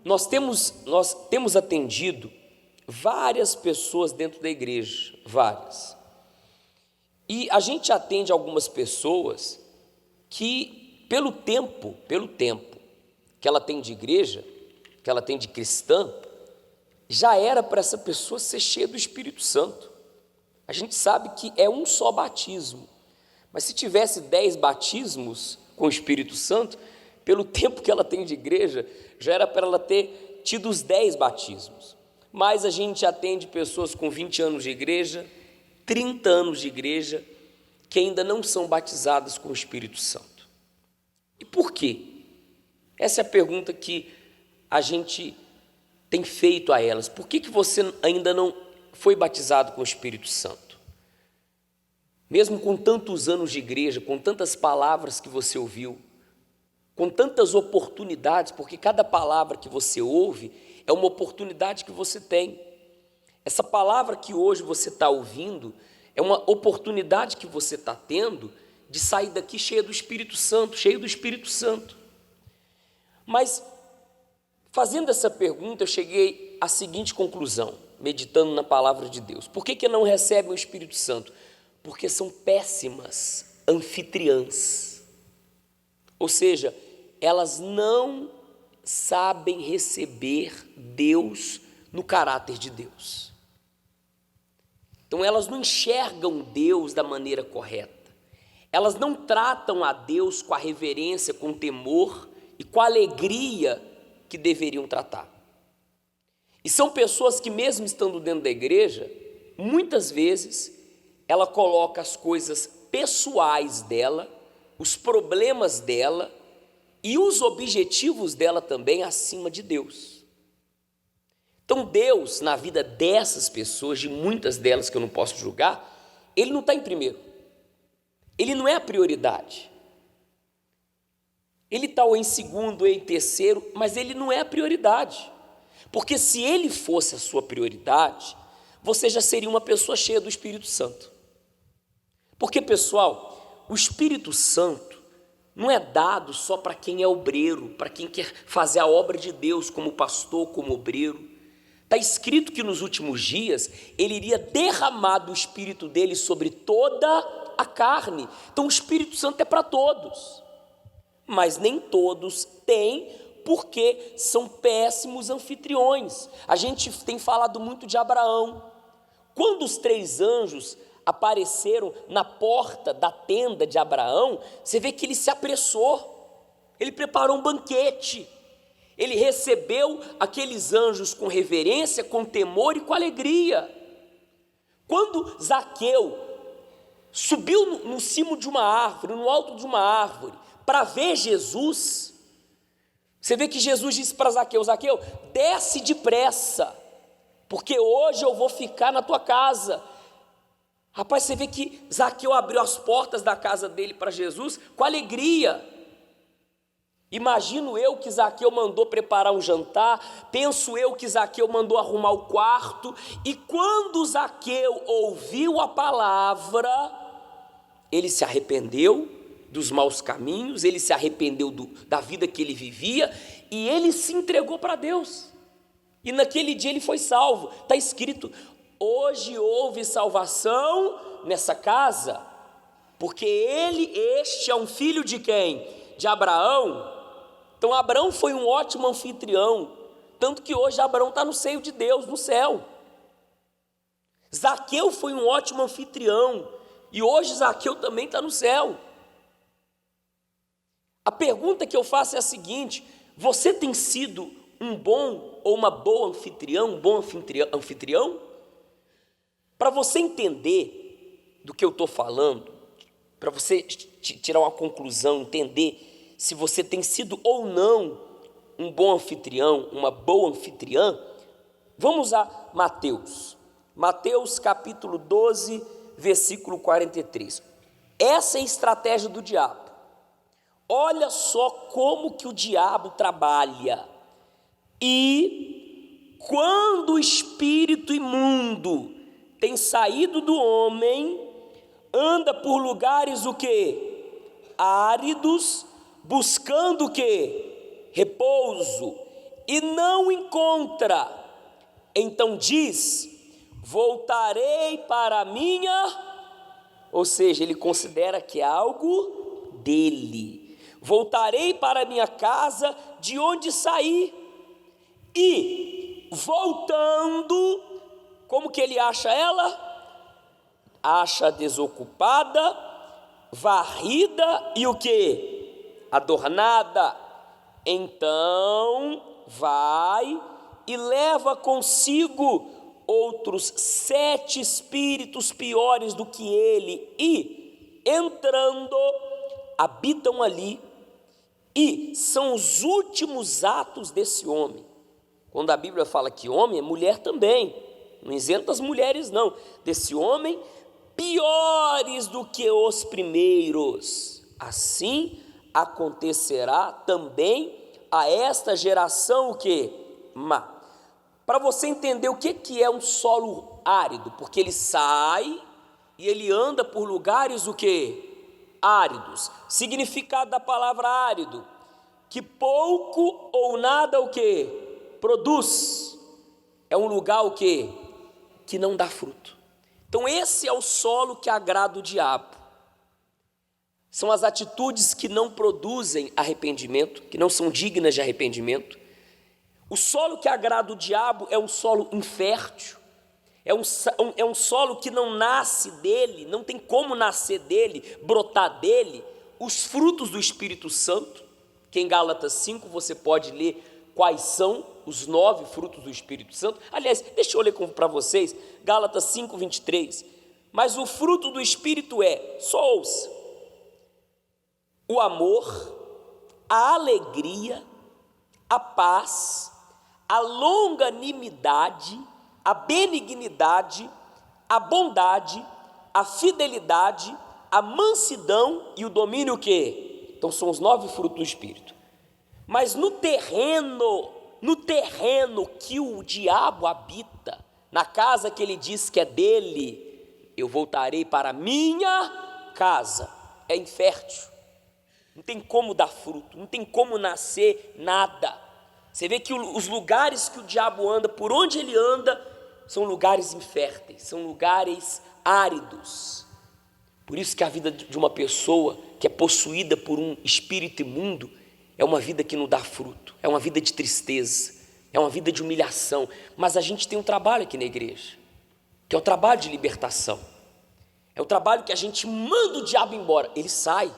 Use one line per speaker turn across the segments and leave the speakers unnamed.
nós temos atendido várias pessoas dentro da igreja, várias. E a gente atende algumas pessoas que, pelo tempo que ela tem de igreja, que ela tem de cristã, já era para essa pessoa ser cheia do Espírito Santo. A gente sabe que é um só batismo, mas se tivesse 10 batismos com o Espírito Santo, pelo tempo que ela tem de igreja, já era para ela ter tido os 10 batismos. Mas a gente atende pessoas com 20 anos de igreja, 30 anos de igreja, que ainda não são batizadas com o Espírito Santo. E por quê? Essa é a pergunta que a gente tem feito a elas. Por que você ainda não foi batizado com o Espírito Santo? Mesmo com tantos anos de igreja, com tantas palavras que você ouviu, com tantas oportunidades, porque cada palavra que você ouve é uma oportunidade que você tem. Essa palavra que hoje você está ouvindo é uma oportunidade que você está tendo de sair daqui cheio do Espírito Santo. Mas, fazendo essa pergunta, eu cheguei à seguinte conclusão, meditando na palavra de Deus. Por que não recebem o Espírito Santo? Porque são péssimas anfitriãs. Ou seja, elas não sabem receber Deus no caráter de Deus. Então elas não enxergam Deus da maneira correta. Elas não tratam a Deus com a reverência, com o temor e com a alegria que deveriam tratar. E são pessoas que, mesmo estando dentro da igreja, muitas vezes ela coloca as coisas pessoais dela, os problemas dela e os objetivos dela também acima de Deus. Então Deus, na vida dessas pessoas, de muitas delas que eu não posso julgar, Ele não está em primeiro. Ele não é a prioridade. Ele está ou em segundo ou em terceiro, mas Ele não é a prioridade. Porque se Ele fosse a sua prioridade, você já seria uma pessoa cheia do Espírito Santo. Porque, pessoal, o Espírito Santo não é dado só para quem é obreiro, para quem quer fazer a obra de Deus como pastor, como obreiro. Está escrito que nos últimos dias Ele iria derramar do Espírito dele sobre toda a carne. Então o Espírito Santo é para todos, mas nem todos têm, porque são péssimos anfitriões. A gente tem falado muito de Abraão. Quando os 3 anjos apareceram na porta da tenda de Abraão, você vê que ele se apressou, ele preparou um banquete, ele recebeu aqueles anjos com reverência, com temor e com alegria. Quando Zaqueu subiu no cimo de uma árvore, no alto de uma árvore, para ver Jesus, você vê que Jesus disse para Zaqueu: Zaqueu, desce depressa, porque hoje eu vou ficar na tua casa. Rapaz, você vê que Zaqueu abriu as portas da casa dele para Jesus com alegria. Imagino eu que Zaqueu mandou preparar um jantar, penso eu que Zaqueu mandou arrumar o quarto, e quando Zaqueu ouviu a palavra, ele se arrependeu dos maus caminhos, ele se arrependeu da vida que ele vivia, e ele se entregou para Deus, e naquele dia ele foi salvo. Está escrito: hoje houve salvação nessa casa, porque este é um filho de quem? De Abraão. Então Abraão foi um ótimo anfitrião, tanto que hoje Abraão está no seio de Deus, no céu. Zaqueu foi um ótimo anfitrião, e hoje Zaqueu também está no céu. A pergunta que eu faço é a seguinte: você tem sido um bom ou uma boa anfitriã, um bom anfitrião? Para você entender do que eu estou falando, para você tirar uma conclusão, entender se você tem sido ou não um bom anfitrião, uma boa anfitriã, vamos a Mateus capítulo 12, versículo 43. Essa é a estratégia do diabo. Olha só como que o diabo trabalha. E quando o espírito imundo tem saído do homem, anda por lugares o quê? Áridos, buscando o quê? Repouso. e não encontra, então diz: voltarei para a minha, ou seja, ele considera que é algo dele. Voltarei para a minha casa de onde saí. E voltando, como que ele acha ela? Acha desocupada, varrida e o que? Adornada. Então vai e leva consigo outros 7 espíritos piores do que ele, e entrando, habitam ali, e são os últimos atos desse homem. Quando a Bíblia fala que homem, é mulher também, não isenta as mulheres não, desse homem, piores do que os primeiros. Assim acontecerá também a esta geração o que? Má. Para você entender o que é um solo árido, porque ele sai e ele anda por lugares o que? Áridos. Significado da palavra árido, que pouco ou nada o que? Produz. É um lugar o que? Que não dá fruto. Então esse é o solo que agrada o diabo. São as atitudes que não produzem arrependimento, que não são dignas de arrependimento. O solo que agrada o diabo é um solo infértil, é um solo que não nasce dele, não tem como nascer dele, brotar dele, os frutos do Espírito Santo, que em Gálatas 5 você pode ler quais são os 9 frutos do Espírito Santo. Aliás, deixa eu ler para vocês, Gálatas 5, 23. Mas o fruto do Espírito é, só ouça, o amor, a alegria, a paz, a longanimidade, a benignidade, a bondade, a fidelidade, a mansidão e o domínio o quê? Então são os 9 frutos do Espírito. Mas no terreno que o diabo habita, na casa que ele diz que é dele, eu voltarei para a minha casa, é infértil, não tem como dar fruto, não tem como nascer nada. Você vê que os lugares que o diabo anda, por onde ele anda, são lugares inférteis, são lugares áridos. Por isso que a vida de uma pessoa que é possuída por um espírito imundo é uma vida que não dá fruto, é uma vida de tristeza, é uma vida de humilhação. Mas a gente tem um trabalho aqui na igreja, que é o trabalho de libertação. É o trabalho que a gente manda o diabo embora, ele sai,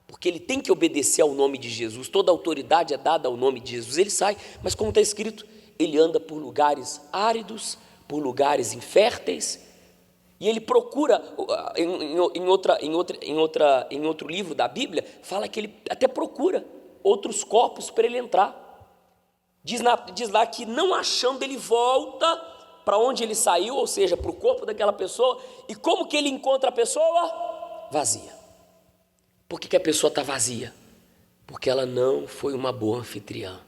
porque ele tem que obedecer ao nome de Jesus, toda autoridade é dada ao nome de Jesus, ele sai, mas como está escrito, ele anda por lugares áridos, por lugares inférteis, e ele procura, em outro livro da Bíblia, fala que ele até procura outros corpos para ele entrar, diz lá que não achando, ele volta para onde ele saiu, ou seja, para o corpo daquela pessoa, e como que ele encontra a pessoa? Vazia. Por que a pessoa está vazia? Porque ela não foi uma boa anfitriã.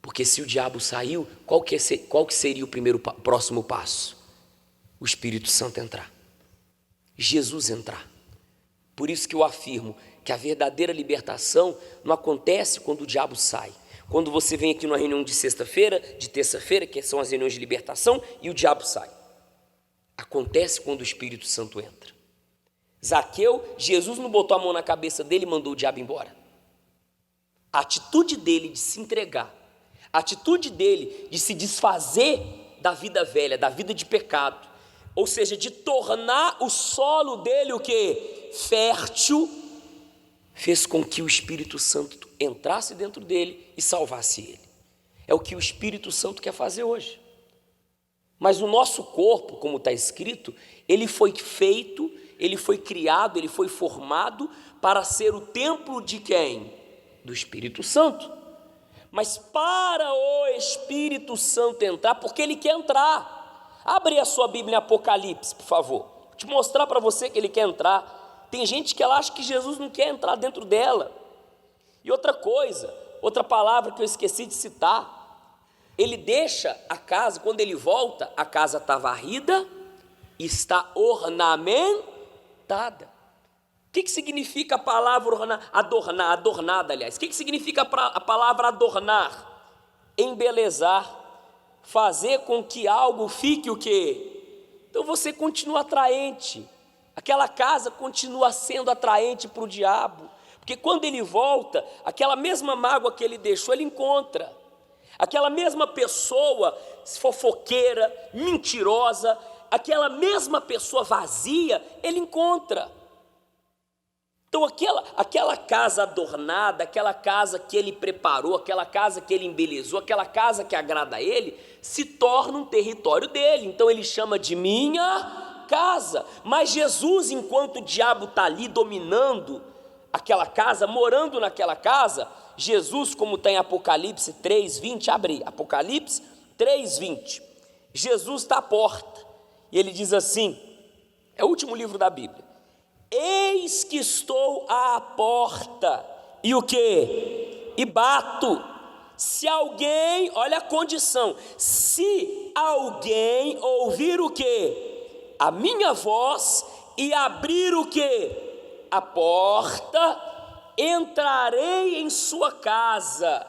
Porque se o diabo saiu, qual que seria o próximo passo? O Espírito Santo entrar, Jesus entrar. Por isso que eu afirmo que a verdadeira libertação não acontece quando o diabo sai. Quando você vem aqui numa reunião de sexta-feira, de terça-feira, que são as reuniões de libertação, e o diabo sai. Acontece quando o Espírito Santo entra. Zaqueu, Jesus não botou a mão na cabeça dele e mandou o diabo embora. A atitude dele de se entregar, a atitude dele de se desfazer da vida velha, da vida de pecado, ou seja, de tornar o solo dele o quê? Fértil, fez com que o Espírito Santo entrasse dentro dele e salvasse ele. É o que o Espírito Santo quer fazer hoje. Mas o nosso corpo, como está escrito, ele foi feito, ele foi criado, ele foi formado para ser o templo de quem? Do Espírito Santo. Mas para o Espírito Santo entrar, porque ele quer entrar. Abre a sua Bíblia em Apocalipse, por favor. Vou te mostrar para você que ele quer entrar. Tem gente que ela acha que Jesus não quer entrar dentro dela. E outra coisa, outra palavra que eu esqueci de citar, ele deixa a casa, quando ele volta, a casa está varrida, está ornamentada. O que significa a palavra adornada, aliás? O que significa a palavra adornar? embelezar, fazer com que algo fique o quê? Então você continua atraente, aquela casa continua sendo atraente para o diabo, porque quando ele volta, aquela mesma mágoa que ele deixou, ele encontra, aquela mesma pessoa fofoqueira, mentirosa, aquela mesma pessoa vazia, ele encontra. Então aquela casa adornada, aquela casa que ele preparou, aquela casa que ele embelezou, aquela casa que agrada a ele, se torna um território dele. Então ele chama de minha casa. Mas Jesus, enquanto o diabo está ali dominando aquela casa, morando naquela casa, Jesus, como está em Apocalipse 3:20, abre aí, Apocalipse 3:20, Jesus está à porta, e ele diz assim, é o último livro da Bíblia: eis que estou à porta, e o que? E bato, se alguém, olha a condição, se alguém ouvir o que? A minha voz, e abrir o que? A porta, entrarei em sua casa,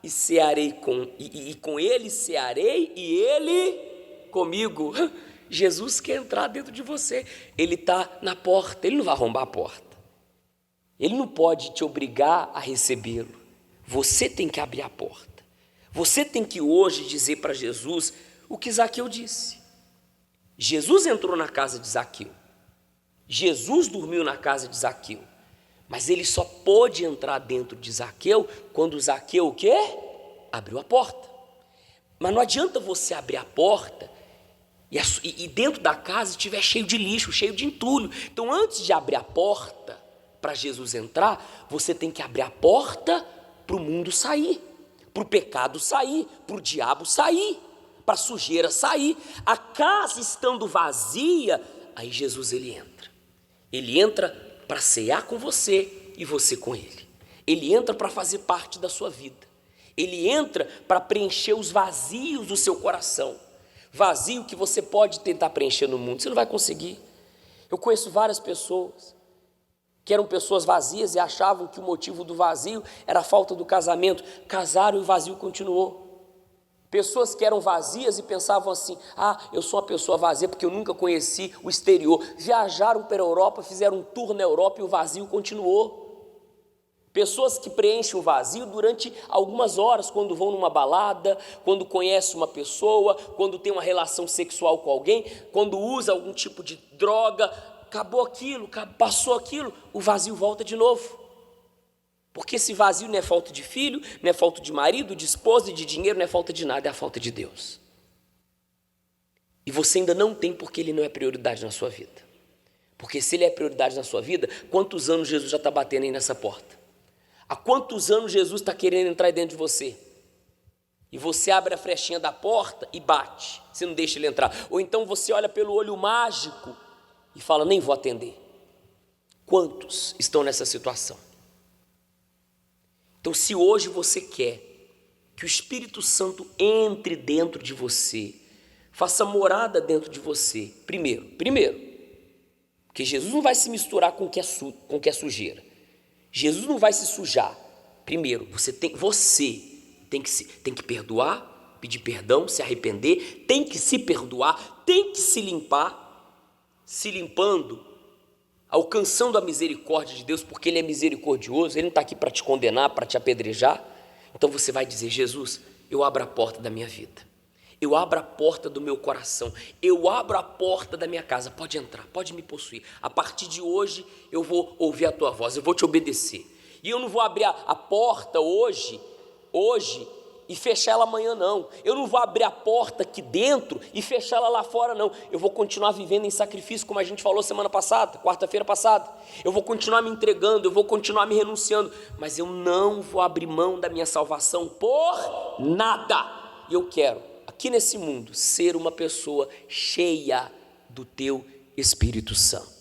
e cearei com ele cearei, e ele comigo. Jesus quer entrar dentro de você, ele está na porta, ele não vai arrombar a porta, ele não pode te obrigar a recebê-lo, você tem que abrir a porta, você tem que hoje dizer para Jesus o que Zaqueu disse. Jesus entrou na casa de Zaqueu, Jesus dormiu na casa de Zaqueu, mas ele só pôde entrar dentro de Zaqueu quando Zaqueu o quê? Abriu a porta. Mas não adianta você abrir a porta e dentro da casa estiver cheio de lixo, cheio de entulho. Então, antes de abrir a porta para Jesus entrar, você tem que abrir a porta para o mundo sair, para o pecado sair, para o diabo sair, para a sujeira sair. A casa estando vazia, aí Jesus ele entra para cear com você e você com ele. Ele entra para fazer parte da sua vida, ele entra para preencher os vazios do seu coração. Vazio que você pode tentar preencher no mundo, você não vai conseguir. Eu conheço várias pessoas que eram pessoas vazias e achavam que o motivo do vazio era a falta do casamento. Casaram e o vazio continuou. Pessoas que eram vazias e pensavam assim: eu sou uma pessoa vazia porque eu nunca conheci o exterior. Viajaram para a Europa, fizeram um tour na Europa e o vazio continuou. Pessoas que preenchem o vazio durante algumas horas, quando vão numa balada, quando conhecem uma pessoa, quando tem uma relação sexual com alguém, quando usa algum tipo de droga, acabou aquilo, passou aquilo, o vazio volta de novo. Porque esse vazio não é falta de filho, não é falta de marido, de esposa e de dinheiro, não é falta de nada, é a falta de Deus. E você ainda não tem porque ele não é prioridade na sua vida. Porque se ele é prioridade na sua vida, quantos anos Jesus já está batendo aí nessa porta? Há quantos anos Jesus está querendo entrar dentro de você? E você abre a frechinha da porta e bate, você não deixa ele entrar. Ou então você olha pelo olho mágico e fala: nem vou atender. Quantos estão nessa situação? Então, se hoje você quer que o Espírito Santo entre dentro de você, faça morada dentro de você, primeiro, porque Jesus não vai se misturar com o que é sujeira. Jesus não vai se sujar. Primeiro, você tem que perdoar, pedir perdão, se arrepender, tem que se perdoar, tem que se limpar, se limpando, alcançando a misericórdia de Deus, porque Ele é misericordioso, Ele não está aqui para te condenar, para te apedrejar. Então você vai dizer: Jesus, eu abro a porta da minha vida, eu abro a porta do meu coração, eu abro a porta da minha casa, pode entrar, pode me possuir. A partir de hoje eu vou ouvir a tua voz, eu vou te obedecer. E eu não vou abrir a porta hoje e fechar ela amanhã, não. Eu não vou abrir a porta aqui dentro e fechar ela lá fora, não. Eu vou continuar vivendo em sacrifício, como a gente falou semana passada, quarta-feira passada. Eu vou continuar me entregando, eu vou continuar me renunciando, mas eu não vou abrir mão da minha salvação por nada. E eu quero, aqui nesse mundo, ser uma pessoa cheia do teu Espírito Santo.